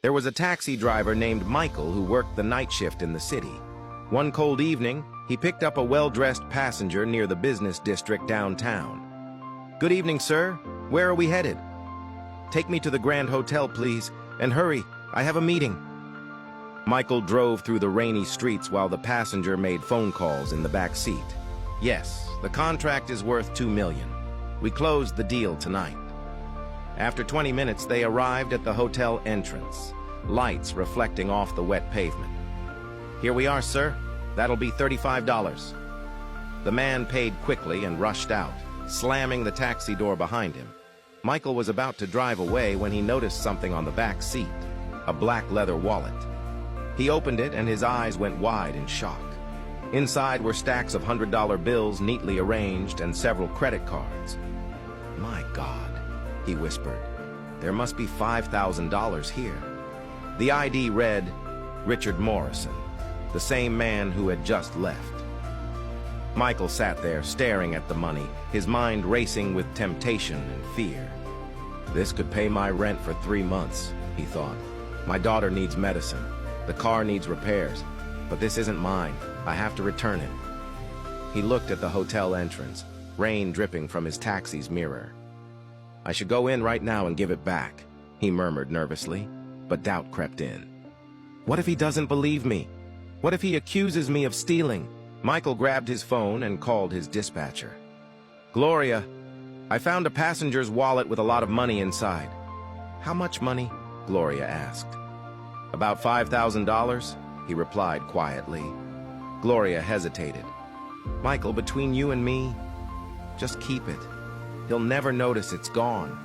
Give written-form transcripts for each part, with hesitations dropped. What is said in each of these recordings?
There was a taxi driver named Michael who worked the night shift in the city. One cold evening, he picked up a well-dressed passenger near the business district downtown. "Good evening, sir. Where are we headed?" "Take me to the Grand Hotel, please, and hurry. I have a meeting." Michael drove through the rainy streets while the passenger made phone calls in the back seat. "Yes, the contract is worth $2 million. We closed the deal tonight." After 20 minutes, they arrived at the hotel entrance, lights reflecting off the wet pavement. "Here we are, sir. That'll be $35. The man paid quickly and rushed out, slamming the taxi door behind him. Michael was about to drive away when he noticed something on the back seat, a black leather wallet. He opened it and his eyes went wide in shock. Inside were stacks of $100 bills neatly arranged and several credit cards. "My God," he whispered, "there must be $5,000 here." The ID read, Richard Morrison, the same man who had just left. Michael sat there staring at the money, his mind racing with temptation and fear. "This could pay my rent for 3 months," he thought. "My daughter needs medicine. The car needs repairs. But this isn't mine. I have to return it." He looked at the hotel entrance, rain dripping from his taxi's mirror. "I should go in right now and give it back," he murmured nervously, but doubt crept in. "What if he doesn't believe me? What if he accuses me of stealing?" Michael grabbed his phone and called his dispatcher. "Gloria, I found a passenger's wallet with a lot of money inside." "How much money?" Gloria asked. "About $5,000, he replied quietly. Gloria hesitated. "Michael, between you and me, just keep it. He'll never notice it's gone.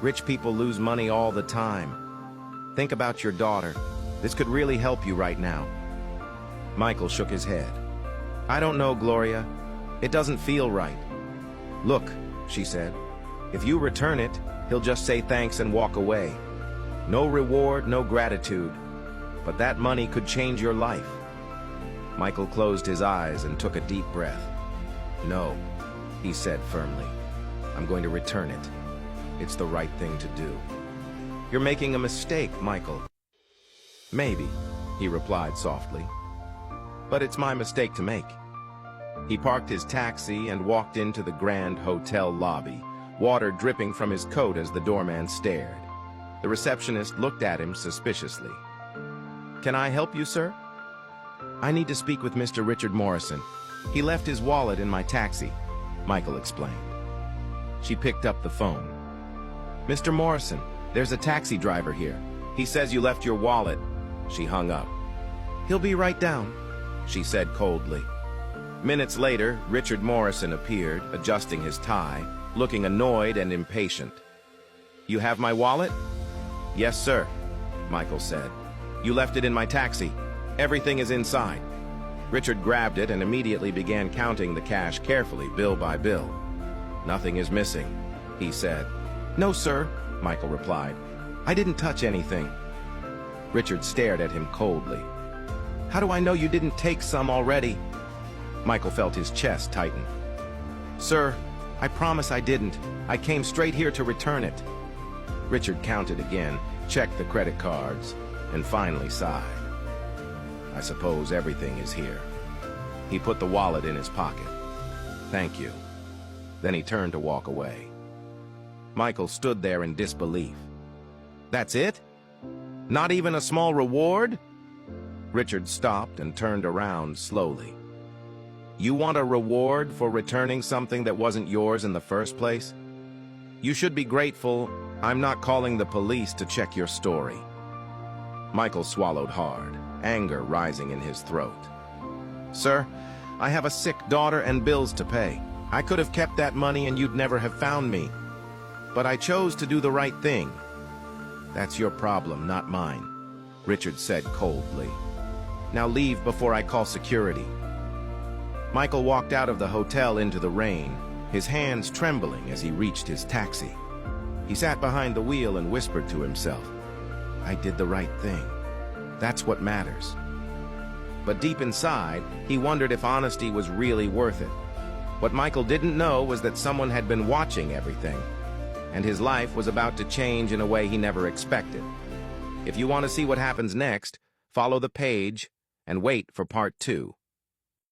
Rich people lose money all the time. Think about your daughter. This could really help you right now." Michael shook his head. "I don't know, Gloria. It doesn't feel right." "Look," she said, "if you return it, he'll just say thanks and walk away. No reward, no gratitude. But that money could change your life." Michael closed his eyes and took a deep breath. "No," he said firmly. "I'm going to return it. It's the right thing to do." "You're making a mistake, Michael." "Maybe," he replied softly. "But it's my mistake to make." He parked his taxi and walked into the Grand Hotel lobby, water dripping from his coat as the doorman stared. The receptionist looked at him suspiciously. "Can I help you, sir?" "I need to speak with Mr. Richard Morrison. He left his wallet in my taxi," Michael explained. She picked up the phone. "Mr. Morrison, there's a taxi driver here. He says you left your wallet." She hung up. "He'll be right down," she said coldly. Minutes later, Richard Morrison appeared, adjusting his tie, looking annoyed and impatient. "You have my wallet?" "Yes, sir," Michael said. "You left it in my taxi. Everything is inside." Richard grabbed it and immediately began counting the cash carefully, bill by bill. "Nothing is missing," he said. "No, sir," Michael replied. "I didn't touch anything." Richard stared at him coldly. "How do I know you didn't take some already?" Michael felt his chest tighten. "Sir, I promise I didn't. I came straight here to return it." Richard counted again, checked the credit cards, and finally sighed. "I suppose everything is here." He put the wallet in his pocket. "Thank you." Then he turned to walk away. Michael stood there in disbelief. "That's it? Not even a small reward?" Richard stopped and turned around slowly. "You want a reward for returning something that wasn't yours in the first place? You should be grateful I'm not calling the police to check your story." Michael swallowed hard, anger rising in his throat. "Sir, I have a sick daughter and bills to pay. I could have kept that money and you'd never have found me. But I chose to do the right thing." "That's your problem, not mine," Richard said coldly. "Now leave before I call security." Michael walked out of the hotel into the rain, his hands trembling as he reached his taxi. He sat behind the wheel and whispered to himself, "I did the right thing. That's what matters." But deep inside, he wondered if honesty was really worth it. What Michael didn't know was that someone had been watching everything, and his life was about to change in a way he never expected. If you want to see what happens next, follow the page and wait for part 2.